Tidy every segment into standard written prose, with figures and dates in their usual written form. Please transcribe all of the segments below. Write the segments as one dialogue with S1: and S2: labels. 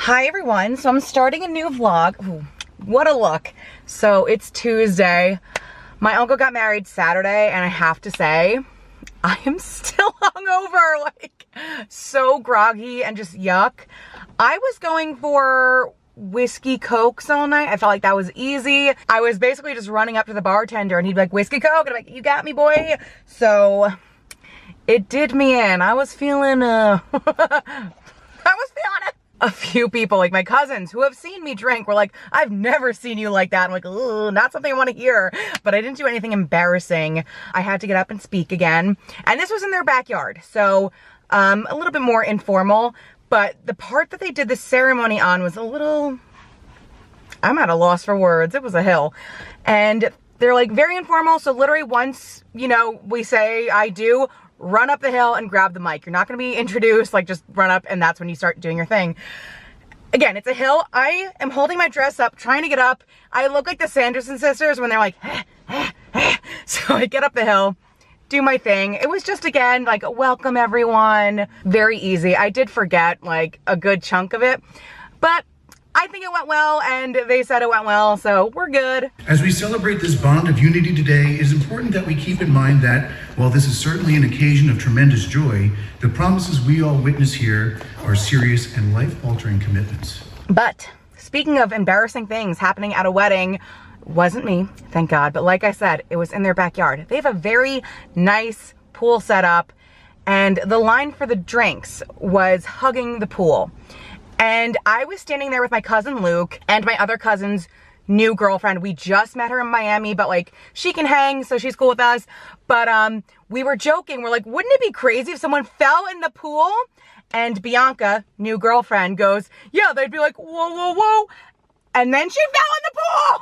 S1: Hi everyone, so I'm starting a new vlog. Ooh, what a look. So it's Tuesday. My uncle got married Saturday and I have to say, I am still hungover, like so groggy and just yuck. I was going for whiskey cokes all night. I felt like that was easy. I was basically just running up to the bartender and he'd be like, whiskey coke? And I'm like, you got me, boy. So it did me in. I was feeling I was feeling it. A few people, like my cousins who have seen me drink, were like, I've never seen you like that. I'm like, ooh, not something I want to hear. But I didn't do anything embarrassing. I had to get up and speak again. And this was in their backyard. So a little bit more informal. But the part that they did the ceremony on was a little, I'm at a loss for words. It was a hill. And they're like very informal. So literally once, you know, we say I do, run up the hill and grab the mic. You're not going to be introduced, like just run up and that's when you start doing your thing. Again, it's a hill. I am holding my dress up, trying to get up. I look like the Sanderson sisters when they're like, so I get up the hill, do my thing. It was just, again, like, welcome everyone. Very easy. I did forget like a good chunk of it, but I think it went well, and they said it went well, so we're good.
S2: As we celebrate this bond of unity today, it is important that we keep in mind that, while this is certainly an occasion of tremendous joy, the promises we all witness here are serious and life-altering commitments.
S1: But speaking of embarrassing things happening at a wedding, wasn't me, thank God, but like I said, it was in their backyard. They have a very nice pool set up, and the line for the drinks was hugging the pool. And I was standing there with my cousin Luke and my other cousin's new girlfriend. We just met her in Miami, but like she can hang, so she's cool with us. But we were joking. We're like, wouldn't it be crazy if someone fell in the pool? And Bianca, new girlfriend, goes, yeah, they'd be like, whoa, whoa, whoa. And then she fell in the pool.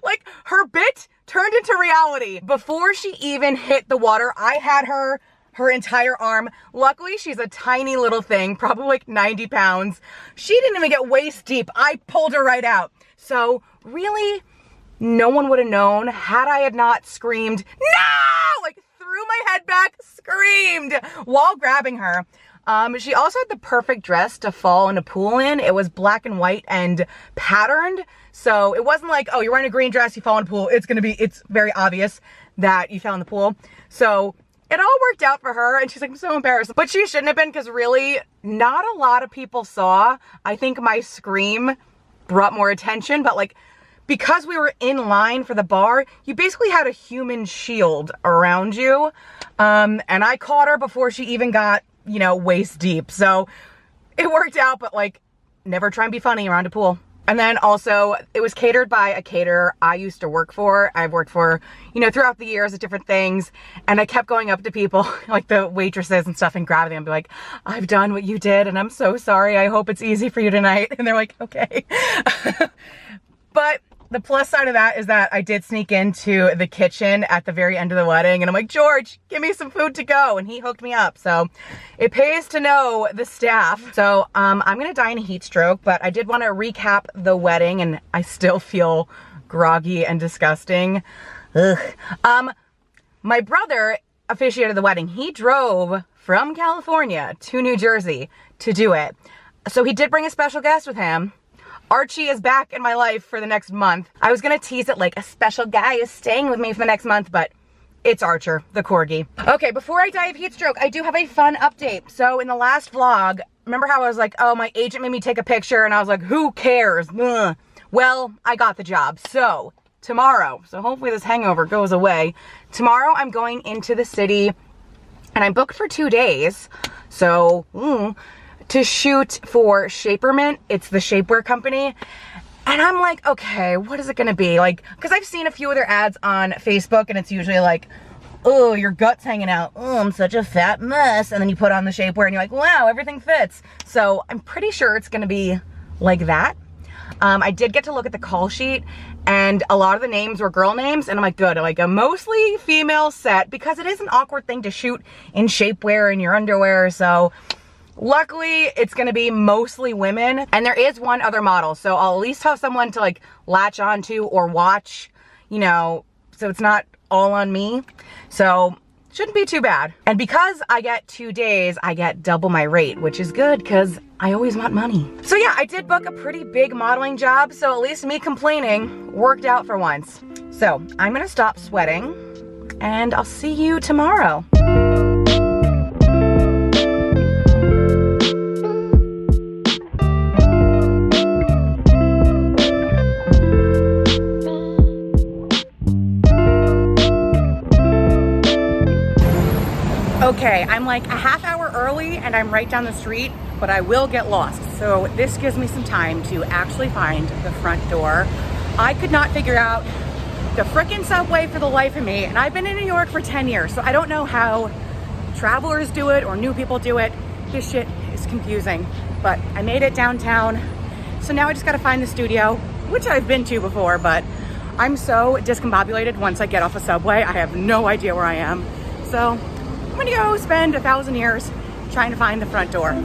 S1: Like her bit turned into reality. Before she even hit the water, I had her entire arm. Luckily, she's a tiny little thing, probably like 90 pounds. She didn't even get waist deep. I pulled her right out. So really, no one would have known had I had not screamed, no! Like threw my head back, screamed while grabbing her. She also had the perfect dress to fall in a pool in. It was black and white and patterned. So it wasn't like, oh, you're wearing a green dress, you fall in a pool. It's very obvious that you fell in the pool. So it all worked out for her, and she's like, I'm so embarrassed. But she shouldn't have been, because really, not a lot of people saw. I think my scream brought more attention, but like, because we were in line for the bar, you basically had a human shield around you. And I caught her before she even got, you know, waist deep. So it worked out, but like, never try and be funny around a pool. And then also, it was catered by a caterer I used to work for. I've worked for, you know, throughout the years at different things. And I kept going up to people, like the waitresses and stuff, and grabbing them and be like, I've done what you did and I'm so sorry. I hope it's easy for you tonight. And they're like, okay. But the plus side of that is that I did sneak into the kitchen at the very end of the wedding, and I'm like, George, give me some food to go. And he hooked me up. So it pays to know the staff. So I'm going to die in a heat stroke, but I did want to recap the wedding, and I still feel groggy and disgusting. Ugh. My brother officiated the wedding. He drove from California to New Jersey to do it. So he did bring a special guest with him. Archie is back in my life for the next month. I was gonna tease it like a special guy is staying with me for the next month, but it's Archer, the corgi. Okay, before I die of heat stroke, I do have a fun update. So in the last vlog, remember how I was like, oh, my agent made me take a picture, and I was like, who cares? Ugh. Well, I got the job. So tomorrow, so hopefully this hangover goes away. Tomorrow I'm going into the city, and I'm booked for 2 days. So, to shoot for Shapermint. It's the shapewear company. And I'm like, okay, what is it gonna be? Like, because I've seen a few of their ads on Facebook, and it's usually like, oh, your gut's hanging out. Oh, I'm such a fat mess. And then you put on the shapewear and you're like, wow, everything fits. So I'm pretty sure it's gonna be like that. I did get to look at the call sheet, and a lot of the names were girl names, and I'm like, good, like a mostly female set, because it is an awkward thing to shoot in shapewear in your underwear. So luckily, it's gonna be mostly women, and there is one other model, so I'll at least have someone to like latch onto or watch, you know, so it's not all on me. So shouldn't be too bad. And because I get 2 days, I get double my rate, which is good because I always want money. So yeah, I did book a pretty big modeling job, so at least me complaining worked out for once. So I'm gonna stop sweating and I'll see you tomorrow. Okay, I'm like a half hour early and I'm right down the street, but I will get lost. So this gives me some time to actually find the front door. I could not figure out the frickin' subway for the life of me, and I've been in New York for 10 years, so I don't know how travelers do it or new people do it. This shit is confusing, but I made it downtown. So now I just gotta find the studio, which I've been to before, but I'm so discombobulated once I get off a subway. I have no idea where I am. So I'm gonna go spend 1,000 years trying to find the front door.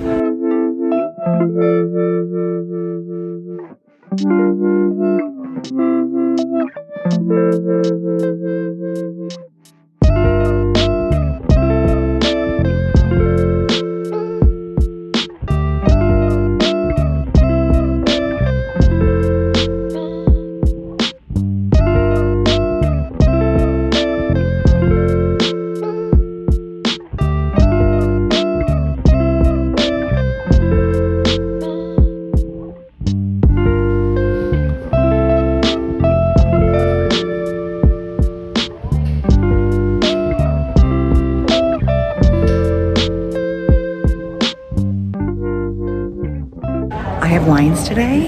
S1: I have lines today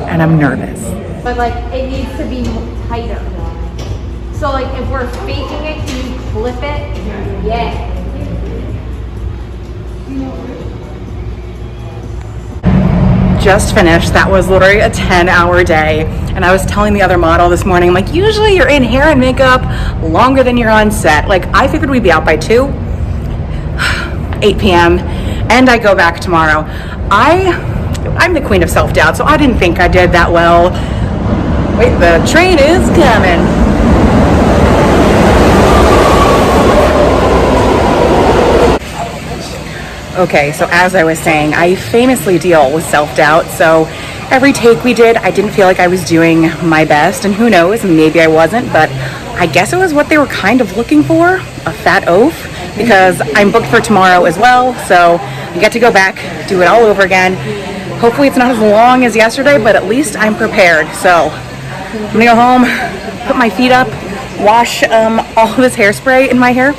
S1: and I'm nervous.
S3: But like it needs to be tighter. So like if we're faking it, can you clip it? Yeah.
S1: Just finished. That was literally a 10-hour day. And I was telling the other model this morning, I'm like, usually you're in hair and makeup longer than you're on set. Like I figured we'd be out by 2, 8 p.m. and I go back tomorrow. I'm the queen of self-doubt, so I didn't think I did that well. Wait, the train is coming. Okay, so as I was saying, I famously deal with self-doubt, so every take we did, I didn't feel like I was doing my best, and who knows, maybe I wasn't, but I guess it was what they were kind of looking for, a fat oaf, because I'm booked for tomorrow as well, so I get to go back, do it all over again. Hopefully it's not as long as yesterday, but at least I'm prepared. So I'm gonna go home, put my feet up, wash all of this hairspray in my hair.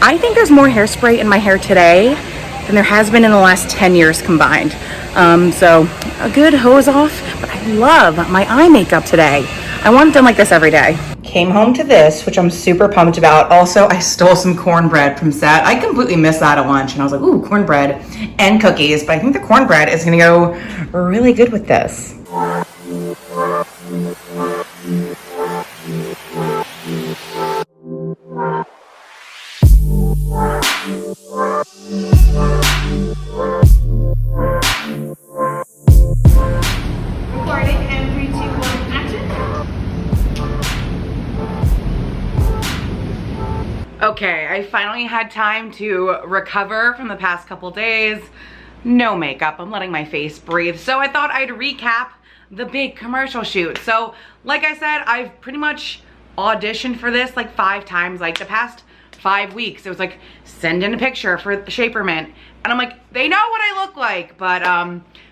S1: I think there's more hairspray in my hair today than there has been in the last 10 years combined. So a good hose off, but I love my eye makeup today. I want it done like this every day. Came home to this, which I'm super pumped about. Also, I stole some cornbread from set. I completely missed that at lunch, and I was like, ooh, cornbread and cookies. But I think the cornbread is gonna go really good with this.
S3: Recording and 3, 2, 1, action.
S1: Okay, I finally had time to recover from the past couple days. No makeup, I'm letting my face breathe. So I thought I'd recap the big commercial shoot. So like I said, I've pretty much auditioned for this like 5 times, like the past 5 weeks. It was like, send in a picture for the Shaper Mint. And I'm like, they know what I look like, but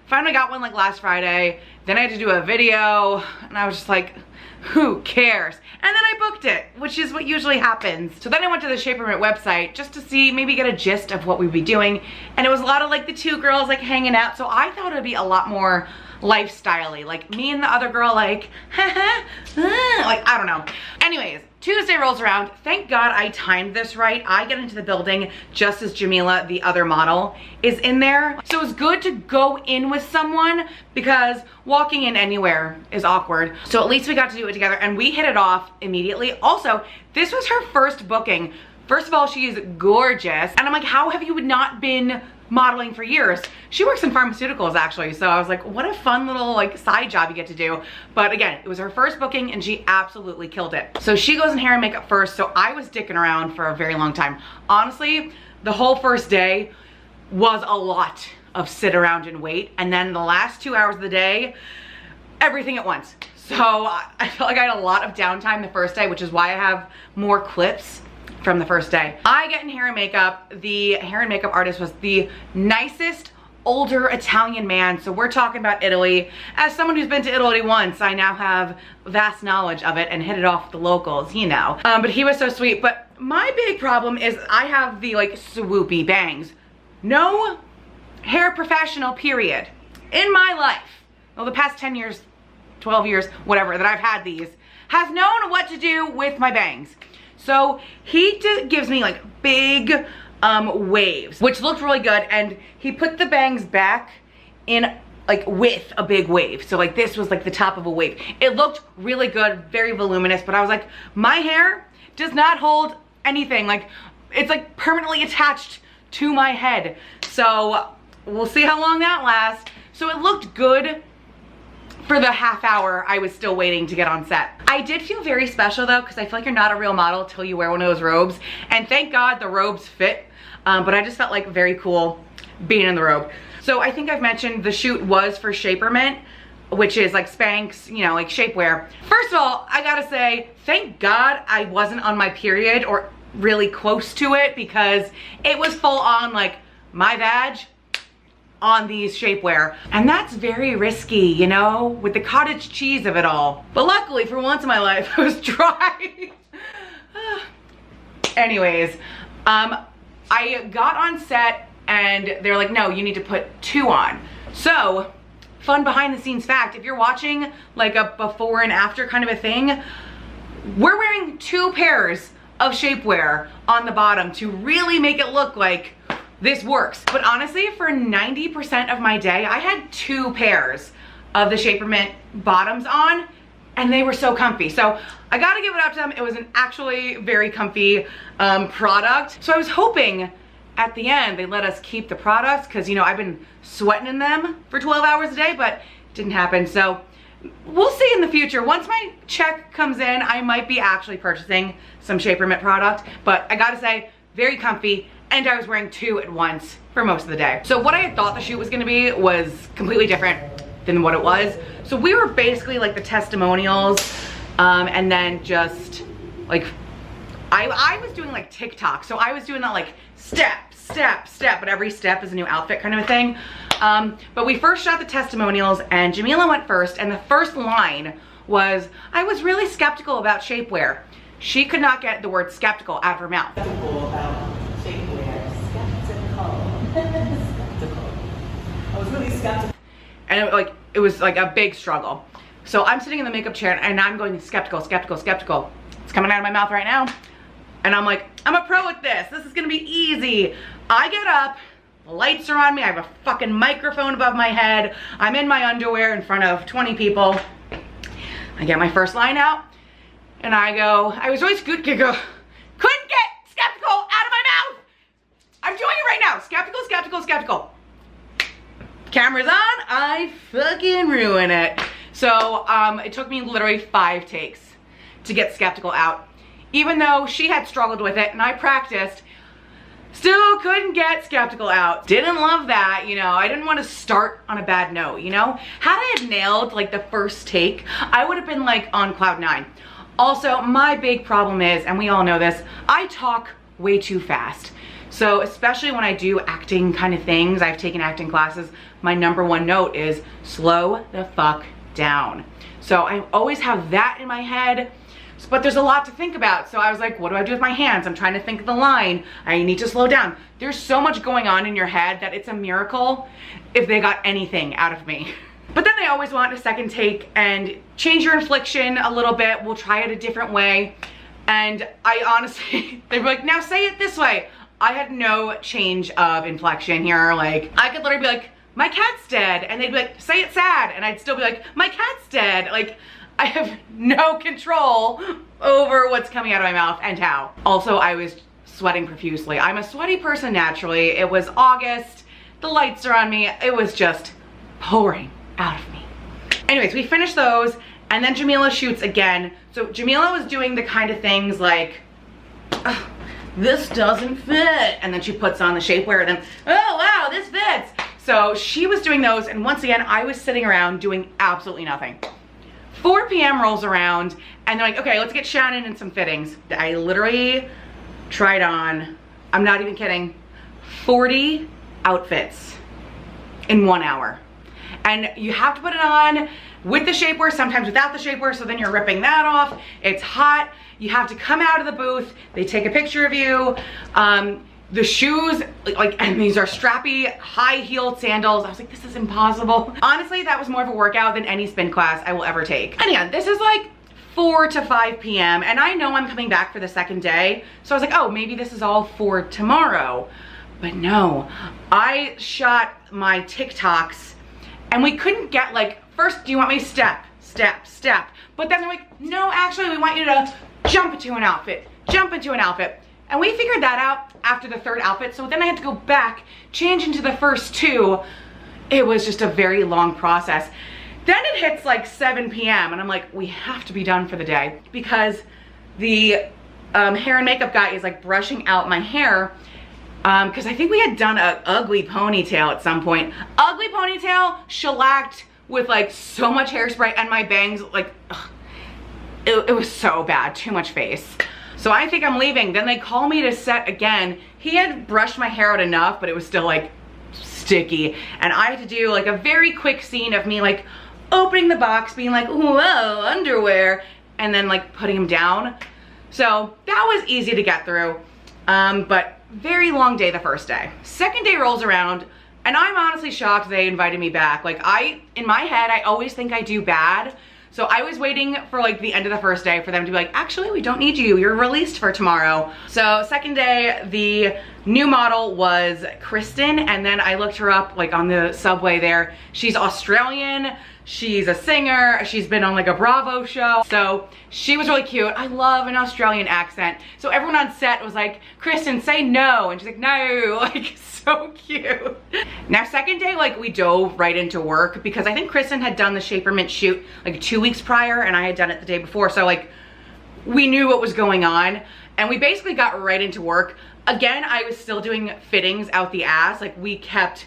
S1: finally got one like last Friday. Then I had to do a video and I was just like, who cares? And then I booked it, which is what usually happens. So then I went to the Shaper Mint website just to see, maybe get a gist of what we'd be doing. And it was a lot of like the 2 girls like hanging out. So I thought it'd be a lot more lifestyle-y, like me and the other girl like, like, I don't know. Anyways, Tuesday rolls around. Thank God I timed this right. I get into the building just as Jamila, the other model, is in there. So it's good to go in with someone because walking in anywhere is awkward. So at least we got to do it together and we hit it off immediately. Also, this was her first booking. First of all, she is gorgeous. And I'm like, how have you not been modeling for years. She works in pharmaceuticals actually, so I was like, what a fun little like side job you get to do. But again, it was her first booking and she absolutely killed it. So she goes in hair and makeup first, so I was dicking around for a very long time. Honestly, the whole first day was a lot of sit around and wait, and then the last 2 hours of the day, everything at once. So I felt like I had a lot of downtime the first day, which is why I have more clips from the first day. I get in hair and makeup. The hair and makeup artist was the nicest older Italian man. So we're talking about Italy. As someone who's been to Italy once, I now have vast knowledge of it and hit it off with the locals, you know. But he was so sweet. But my big problem is I have the like swoopy bangs. No hair professional, period, in my life, well, the past 10 years, 12 years, whatever, that I've had these, has known what to do with my bangs. So he gives me like big waves, which looked really good, and he put the bangs back in like with a big wave. So like this was like the top of a wave. It looked really good, very voluminous, but I was like, my hair does not hold anything. Like it's like permanently attached to my head. So we'll see how long that lasts. So it looked good for the half hour I was still waiting to get on set. I did feel very special though, because I feel like you're not a real model till you wear one of those robes. And thank God the robes fit, but I just felt like very cool being in the robe. So I think I've mentioned the shoot was for Shapermint, which is like Spanx, you know, like shapewear. First of all, I gotta say, thank God I wasn't on my period or really close to it, because it was full on like my badge on these shapewear, and that's very risky, you know, with the cottage cheese of it all. But luckily for once in my life I was dry. Anyways, I got on set and they're like, no, you need to put 2 on. So fun behind the scenes fact, if you're watching like a before and after kind of a thing, we're wearing 2 pairs of shapewear on the bottom to really make it look like this works. But honestly, for 90% of my day, I had 2 pairs of the Shapermint bottoms on, and they were so comfy. So I gotta give it up to them. It was an actually very comfy product. So I was hoping at the end they let us keep the products, because you know, I've been sweating in them for 12 hours a day, but it didn't happen. So we'll see in the future. Once my check comes in, I might be actually purchasing some Shapermint product, but I gotta say, very comfy. And I was wearing 2 at once for most of the day. So what I had thought the shoot was gonna be was completely different than what it was. So we were basically like the testimonials, and then just like, I was doing like TikTok. So I was doing that like step, step, step, but every step is a new outfit kind of a thing. But we first shot the testimonials and Jamila went first, and the first line was, I was really skeptical about shapewear. She could not get the word skeptical out of her mouth.
S4: Skeptical about shapewear. Skeptical. I was really skeptical.
S1: And it was like a big struggle. So I'm sitting in the makeup chair and I'm going skeptical, skeptical, skeptical. It's coming out of my mouth right now. And I'm like, I'm a pro at this. This is gonna be easy. I get up, the lights are on me, I have a fucking microphone above my head. I'm in my underwear in front of 20 people. I get my first line out and I go, I was always good to go, couldn't get skeptical out of my mouth. I'm doing it right now. Skeptical, skeptical, skeptical. Camera's on, I fucking ruin it. So it took me literally 5 takes to get skeptical out. Even though she had struggled with it and I practiced, still couldn't get skeptical out. Didn't love that, you know. I didn't want to start on a bad note, you know. Had I had nailed like the first take, I would have been like on cloud 9. Also, my big problem is, and we all know this, I talk way too fast. So especially when I do acting kind of things, I've taken acting classes, my #1 note is slow the fuck down. So I always have that in my head, but there's a lot to think about. So I was like, what do I do with my hands? I'm trying to think of the line. I need to slow down. There's so much going on in your head that it's a miracle if they got anything out of me. But then they always want a second take and change your inflection a little bit. We'll try it a different way. And I honestly, they were like, now say it this way. I had no change of inflection here. Like, I could literally be like, my cat's dead. And they'd be like, say it sad. And I'd still be like, my cat's dead. Like, I have no control over what's coming out of my mouth and how. Also, I was sweating profusely. I'm a sweaty person naturally. It was August. The lights are on me. It was just pouring out of me. Anyways, we finished those, and then Jamila shoots again. So Jamila was doing the kind of things like, this doesn't fit, and then she puts on the shapewear, and then, oh wow, this fits. So she was doing those, and once again, I was sitting around doing absolutely nothing. 4 p.m. rolls around, and they're like, okay, let's get Shannon in some fittings. I literally tried on, I'm not even kidding, 40 outfits in 1 hour. And you have to put it on with the shapewear, sometimes without the shapewear, so then you're ripping that off. It's hot. You have to come out of the booth. They take a picture of you. The shoes, and these are strappy, high-heeled sandals. I was like, this is impossible. Honestly, that was more of a workout than any spin class I will ever take. And yeah, this is like 4 to 5 p.m. and I know I'm coming back for the second day. So I was like, oh, maybe this is all for tomorrow. But no, I shot my TikToks and we couldn't get like, first, do you want me to step? But then they're like, no, actually, we want you to jump into an outfit. And we figured that out after the 3rd outfit. So then I had to go back, change into the first 2. It was just a very long process. Then it hits like 7 p.m. and I'm like, we have to be done for the day, because the hair and makeup guy is like brushing out my hair. Because I think we had done an ugly ponytail at some point. Ugly ponytail, shellacked with like so much hairspray, and my bangs, like, it was so bad, too much face. So I think I'm leaving. Then they call me to set again. He had brushed my hair out enough, but it was still like sticky. And I had to do like a very quick scene of me like opening the box, being like, whoa, underwear, and then like putting them down. So that was easy to get through, but very long day the first day. Second day rolls around, and I'm honestly shocked they invited me back. Like, in my head, I always think I do bad. So I was waiting for like the end of the first day for them to be like, actually, we don't need you. You're released for tomorrow. So second day, the new model was Kristen. And then I looked her up like on the subway there. She's Australian. She's a singer. She's been on like a Bravo show. So she was really cute. I love an Australian accent. So everyone on set was like, Kristen, say no. And she's like, no, like so cute. Now second day, like we dove right into work, because I think Kristen had done the Shapermint shoot like 2 weeks prior and I had done it the day before. So like we knew what was going on and we basically got right into work. Again, I was still doing fittings out the ass. Like we kept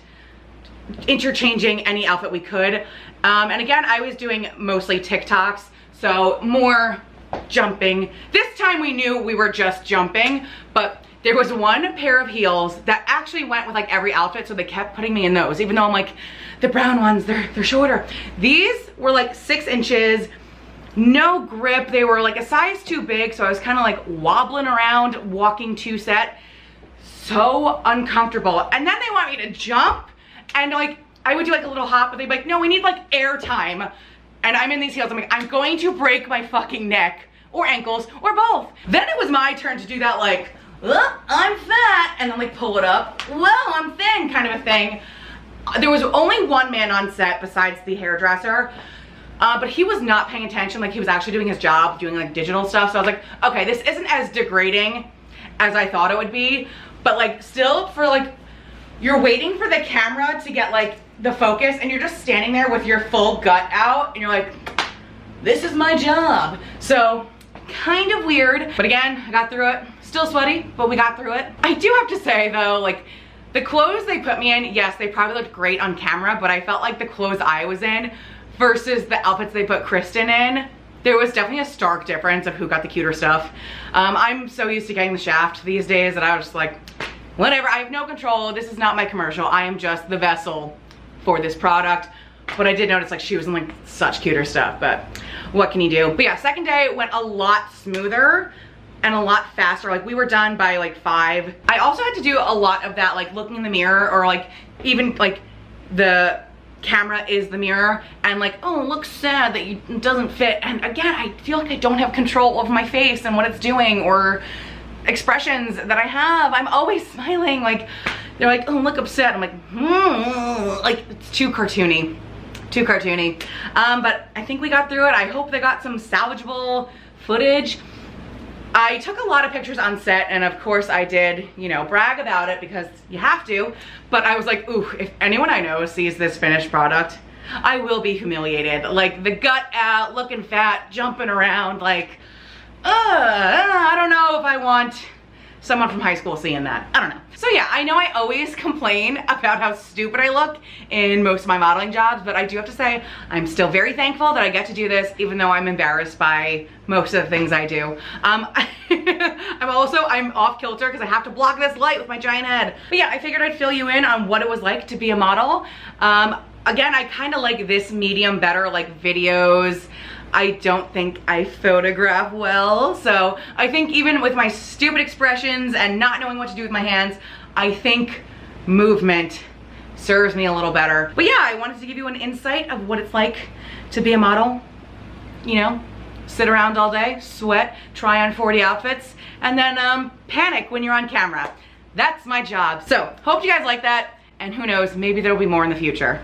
S1: interchanging any outfit we could. And again, I was doing mostly TikToks, so more jumping. This time we knew we were just jumping, but there was one pair of heels that actually went with like every outfit, so they kept putting me in those, even though I'm like, the brown ones, they're shorter. These were like 6 inches, no grip. They were like a size too big, so I was kind of like wobbling around walking to set. So uncomfortable. And then they want me to jump, and like, I would do like a little hop, but they'd be like, no, we need like air time. And I'm in these heels, I'm like, I'm going to break my fucking neck or ankles or both. Then it was my turn to do that like, I'm fat, and then like pull it up. Well, I'm thin kind of a thing. There was only one man on set besides the hairdresser, but he was not paying attention. Like he was actually doing his job, doing like digital stuff. So I was like, okay, this isn't as degrading as I thought it would be, but like still, for like, you're waiting for the camera to get like the focus and you're just standing there with your full gut out and you're like, this is my job. So kind of weird, but again, I got through it. Still sweaty, but we got through it. I do have to say though, like the clothes they put me in, yes, they probably looked great on camera, but I felt like the clothes I was in versus the outfits they put Kristen in, there was definitely a stark difference of who got the cuter stuff. I'm so used to getting the shaft these days that I was just like, whatever, I have no control. This is not my commercial. I am just the vessel for this product. But I did notice like she was in like such cuter stuff, but what can you do? But yeah, second day went a lot smoother and a lot faster. Like we were done by like 5. I also had to do a lot of that, like looking in the mirror, or like even like the camera is the mirror and like, oh, it looks sad that it doesn't fit. And again, I feel like I don't have control over my face and what it's doing or expressions that I have. I'm always smiling. Like they're like, oh, look upset. I'm like, like it's too cartoony. Too cartoony. But I think we got through it. I hope they got some salvageable footage. I took a lot of pictures on set, and of course I did, you know, brag about it because you have to, but I was like, ooh, if anyone I know sees this finished product, I will be humiliated. Like, the gut out, looking fat, jumping around, like, I don't know if I want someone from high school seeing that. I don't know. So yeah, I know I always complain about how stupid I look in most of my modeling jobs, but I do have to say I'm still very thankful that I get to do this, even though I'm embarrassed by most of the things I do. I'm off kilter because I have to block this light with my giant head. But yeah, I figured I'd fill you in on what it was like to be a model. Again, I kind of like this medium better, like videos. I don't think I photograph well, so I think even with my stupid expressions and not knowing what to do with my hands, I think movement serves me a little better. But yeah, I wanted to give you an insight of what it's like to be a model. You know, sit around all day, sweat, try on 40 outfits, and then panic when you're on camera. That's my job. So, hope you guys like that, and who knows, maybe there'll be more in the future.